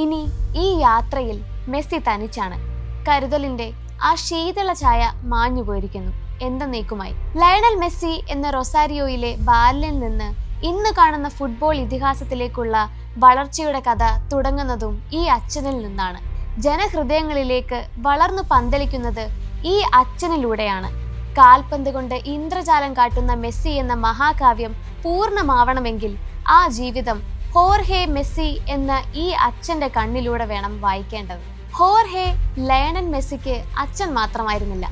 ഇനി ഈ യാത്രയിൽ മെസ്സി തനിച്ചാണ്. കരുതലിന്റെ ആ ശീതള ഛായ മാഞ്ഞുപോയിരിക്കുന്നു എന്നേക്കുമായി. ലയണൽ മെസ്സി എന്ന റൊസാരിയോയിലെ ബാല്യത്തിൽ നിന്ന് ഇന്ന് കാണുന്ന ഫുട്ബോൾ ഇതിഹാസത്തിലേക്കുള്ള വളർച്ചയുടെ കഥ തുടങ്ങുന്നതും ഈ അച്ഛനിൽ നിന്നാണ്. ജനഹൃദയങ്ങളിലേക്ക് വളർന്നു പന്തലിക്കുന്നത് ഈ അച്ഛനിലൂടെയാണ്. കാൽപന്ത് കൊണ്ട് ഇന്ദ്രജാലം കാട്ടുന്ന മെസ്സി എന്ന മഹാകാവ്യം പൂർണ്ണമാവണമെങ്കിൽ ആ ജീവിതം ഹോർഹെ മെസ്സി എന്ന ഈ അച്ഛന്റെ കണ്ണിലൂടെ വേണം വായിക്കേണ്ടത്. ഹോർഹെ ലയണൽ മെസ്സിക്ക് അച്ഛൻ മാത്രമായിരുന്നില്ല.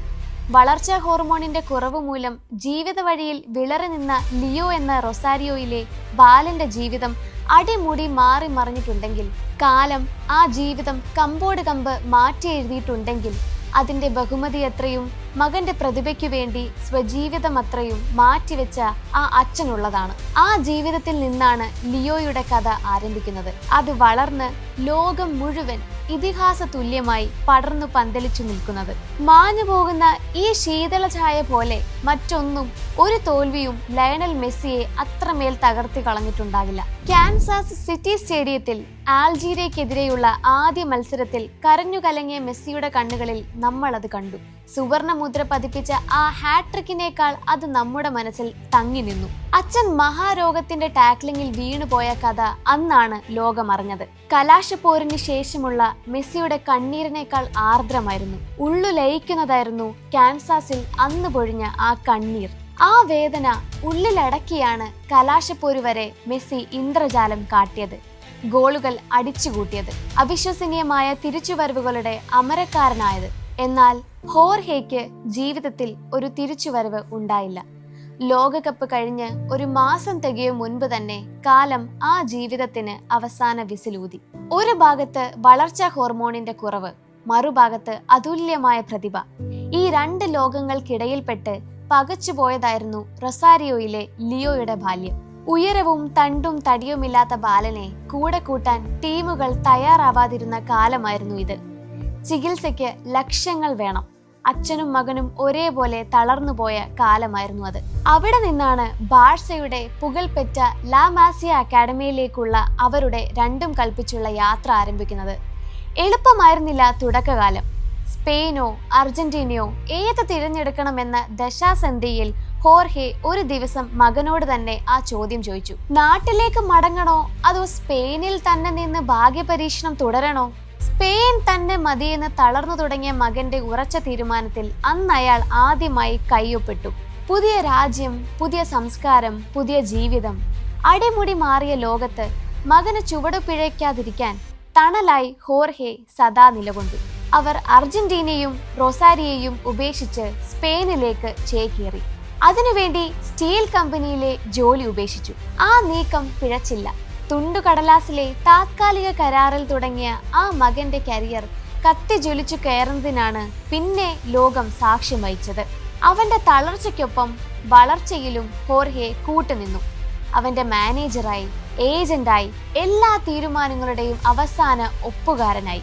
വളർച്ചാ ഹോർമോണിന്റെ കുറവ് മൂലം ജീവിത വഴിയിൽ വിളറി നിന്ന ലിയോ എന്ന റൊസാരിയോയിലെ ബാലന്റെ ജീവിതം അടിമുടി മാറി മറിഞ്ഞിട്ടുണ്ടെങ്കിൽ, കാലം ആ ജീവിതം കമ്പോട് കമ്പ് മാറ്റി എഴുതിയിട്ടുണ്ടെങ്കിൽ അതിന്റെ ബഹുമതി എത്രയും മകന്റെ പ്രതിഭയ്ക്കു വേണ്ടി സ്വജീവിതം അത്രയും മാറ്റിവെച്ച ആ അച്ഛനുള്ളതാണ്. ആ ജീവിതത്തിൽ നിന്നാണ് ലിയോയുടെ കഥ ആരംഭിക്കുന്നത്. അത് വളർന്ന് ലോകം മുഴുവൻ ഇതിഹാസ തുല്യമായി പടർന്നു പന്തലിച്ചു നിൽക്കുന്നത്. മാഞ്ഞു പോകുന്ന ഈ ശീതള ഛായ പോലെ മറ്റൊന്നും ഒരു തോൽവിയും ലയണൽ മെസ്സിയെ അത്രമേൽ തകർത്തി കളഞ്ഞിട്ടുണ്ടാകില്ല. കാൻസാസ് സിറ്റി സ്റ്റേഡിയത്തിൽ അൾജീരിയക്കെതിരെയുള്ള ആദ്യ മത്സരത്തിൽ കരഞ്ഞു കലങ്ങിയ മെസ്സിയുടെ കണ്ണുകളിൽ നമ്മൾ അത് കണ്ടു. സുവർണ മുദ്ര പതിപ്പിച്ച ആ ഹാട്രിക്കിനേക്കാൾ അത് നമ്മുടെ മനസ്സിൽ തങ്ങി നിന്നു. അച്ഛൻ മഹാരോഗത്തിന്റെ ടാക്ലിങ്ങിൽ വീണുപോയ കഥ അന്നാണ് ലോകമറിഞ്ഞത്. കലാശപ്പോരിന് ശേഷമുള്ള മെസ്സിയുടെ കണ്ണീരിനേക്കാൾ ആർദ്രമായിരുന്നു, ഉള്ളു ലയിക്കുന്നതായിരുന്നു കാൻസാസിൽ അന്ന് പൊഴിഞ്ഞ ആ കണ്ണീർ. ആ വേദന ഉള്ളിലടക്കിയാണ് കലാശപ്പോര് വരെ മെസ്സി ഇന്ദ്രജാലം കാട്ടിയത്, ഗോളുകൾ അടിച്ചുകൂട്ടിയത്, അവിശ്വസനീയമായ തിരിച്ചുവരവുകളുടെ അമരക്കാരനായത്. എന്നാൽ ഹോർഹെയ്ക്ക് ജീവിതത്തിൽ ഒരു തിരിച്ചുവരവ് ഉണ്ടായില്ല. ലോകകപ്പ് കഴിഞ്ഞ് ഒരു മാസം തികയും മുൻപ് തന്നെ കാലം ആ ജീവിതത്തിന് അവസാന വിസിലൂതി. ഒരു ഭാഗത്ത് വളർച്ചാ ഹോർമോണിന്റെ കുറവ്, മറുഭാഗത്ത് അതുല്യമായ പ്രതിഭ. ഈ രണ്ട് ലോകങ്ങൾക്കിടയിൽപ്പെട്ട് പകച്ചുപോയതായിരുന്നു റൊസാരിയോയിലെ ലിയോയുടെ ബാല്യം. ഉയരവും തണ്ടും തടിയുമില്ലാത്ത ബാലനെ കൂടെ കൂട്ടാൻ ടീമുകൾ തയ്യാറാവാതിരുന്ന കാലമായിരുന്നു ഇത്. ചികിത്സയ്ക്ക് ലക്ഷങ്ങൾ വേണം. അച്ഛനും മകനും ഒരേപോലെ തളർന്നുപോയ കാലമായിരുന്നു അത്. അവിടെ നിന്നാണ് ബാഴ്സയുടെ പുകൾപെറ്റ ലാ മാസിയ അക്കാഡമിയിലേക്കുള്ള അവരുടെ രണ്ടും കൽപ്പിച്ചുള്ള യാത്ര ആരംഭിക്കുന്നത്. എളുപ്പമായിരുന്നില്ല തുടക്കകാലം. സ്പെയിനോ അർജന്റീനയോ ഏത് തിരഞ്ഞെടുക്കണമെന്ന ദശാസന്ധിയിൽ ഹോർഹെ ഒരു ദിവസം മകനോട് തന്നെ ആ ചോദ്യം ചോദിച്ചു. നാട്ടിലേക്ക് മടങ്ങണോ അതോ സ്പെയിനിൽ തന്നെ നിന്ന് ഭാഗ്യപരീക്ഷണം തുടരണോ? സ്പെയിൻ തന്നെ മതിയെന്ന് തളർന്നു തുടങ്ങിയ മകന്റെ ഉറച്ച തീരുമാനത്തിൽ അന്ന് അയാൾ ആദ്യമായി കയ്യൊപ്പിട്ടു. പുതിയ രാജ്യം, പുതിയ സംസ്കാരം, പുതിയ ജീവിതം. അടിമുടി മാറിയ ലോകത്ത് മകന് ചുവടു പിഴയ്ക്കാതിരിക്കാൻ തണലായി ഹോർഹെ സദാ നിലകൊണ്ടു. അവർ അർജന്റീനയും റൊസാരിയയും ഉപേക്ഷിച്ച് സ്പെയിനിലേക്ക് ചേക്കേറി. അതിനുവേണ്ടി സ്റ്റീൽ കമ്പനിയിലെ ജോലി ഉപേക്ഷിച്ചു. ആ നീക്കം പിഴച്ചില്ല. തുണ്ടുകടലാസിലെ താത്കാലിക കരാറിൽ തുടങ്ങിയ ആ മകന്റെ കരിയർ കത്തിജ്വലിച്ചു കയറുന്നതിനാണ് പിന്നെ ലോകം സാക്ഷ്യം വഹിച്ചത്. അവന്റെ തളർച്ചയ്ക്കൊപ്പം വളർച്ചയിലും ഹോർഹെ കൂട്ടുനിന്നു. അവന്റെ മാനേജറായി, ഏജന്റായി, എല്ലാ തീരുമാനങ്ങളുടെയും അവസാന ഒപ്പുകാരനായി.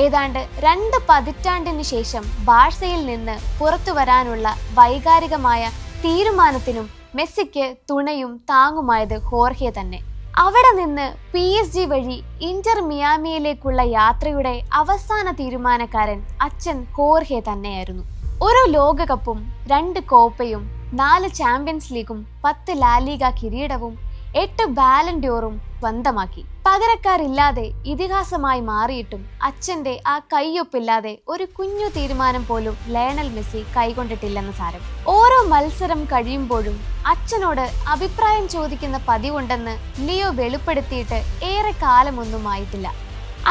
ഏതാണ്ട് 2 പതിറ്റാണ്ടിന് ശേഷം ബാഴ്സയിൽ നിന്ന് പുറത്തു വരാനുള്ള വൈകാരികമായ തീരുമാനത്തിനും മെസ്സിക്ക് തുണയും താങ്ങുമായത് ഹോർഹെ തന്നെ. അവിടെ നിന്ന് PSG വഴി ഇന്റർ മിയാമിയിലേക്കുള്ള യാത്രയുടെ അവസാന തീരുമാനക്കാരൻ അച്ഛൻ ഹോർഹെ തന്നെയായിരുന്നു. ഒരു ലോകകപ്പും 2 കോപ്പയും 4 ചാമ്പ്യൻസ് ലീഗും 10 ലാലിഗ കിരീടവും 8 ബാലൻ ഡോറും സ്വന്തമാക്കി. പകരക്കാരില്ലാതെ ഇതിഹാസമായി മാറിയിട്ടും അച്ഛന്റെ ആ കയ്യൊപ്പില്ലാതെ ഒരു കുഞ്ഞു തീരുമാനം പോലും ലയണൽ മെസ്സി കൈകൊണ്ടിട്ടില്ലെന്ന് സാരം. ഓരോ മത്സരം കഴിയുമ്പോഴും അച്ഛനോട് അഭിപ്രായം ചോദിക്കുന്ന പതിവുണ്ടെന്ന് ലിയോ വെളിപ്പെടുത്തിയിട്ട് ഏറെ കാലമൊന്നും ആയിട്ടില്ല.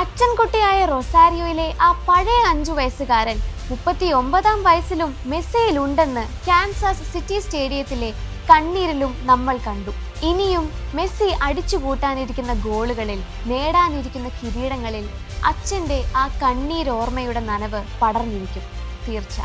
അച്ഛൻ കുട്ടിയായ റൊസാരിയോയിലെ ആ പഴയ 5 വയസ്സുകാരൻ 39-ാം വയസ്സിലും മെസ്സിയിലുണ്ടെന്ന് കാൻസാസ് സിറ്റി സ്റ്റേഡിയത്തിലെ കണ്ണീരിലും നമ്മൾ കണ്ടു. ഇനിയും മെസ്സി അടിച്ചുകൂട്ടാനിരിക്കുന്ന ഗോളുകളിൽ, നേടാനിരിക്കുന്ന കിരീടങ്ങളിൽ അച്ഛൻ്റെ ആ കണ്ണീരോർമ്മയുടെ നനവ് പടർന്നിരിക്കും തീർച്ച.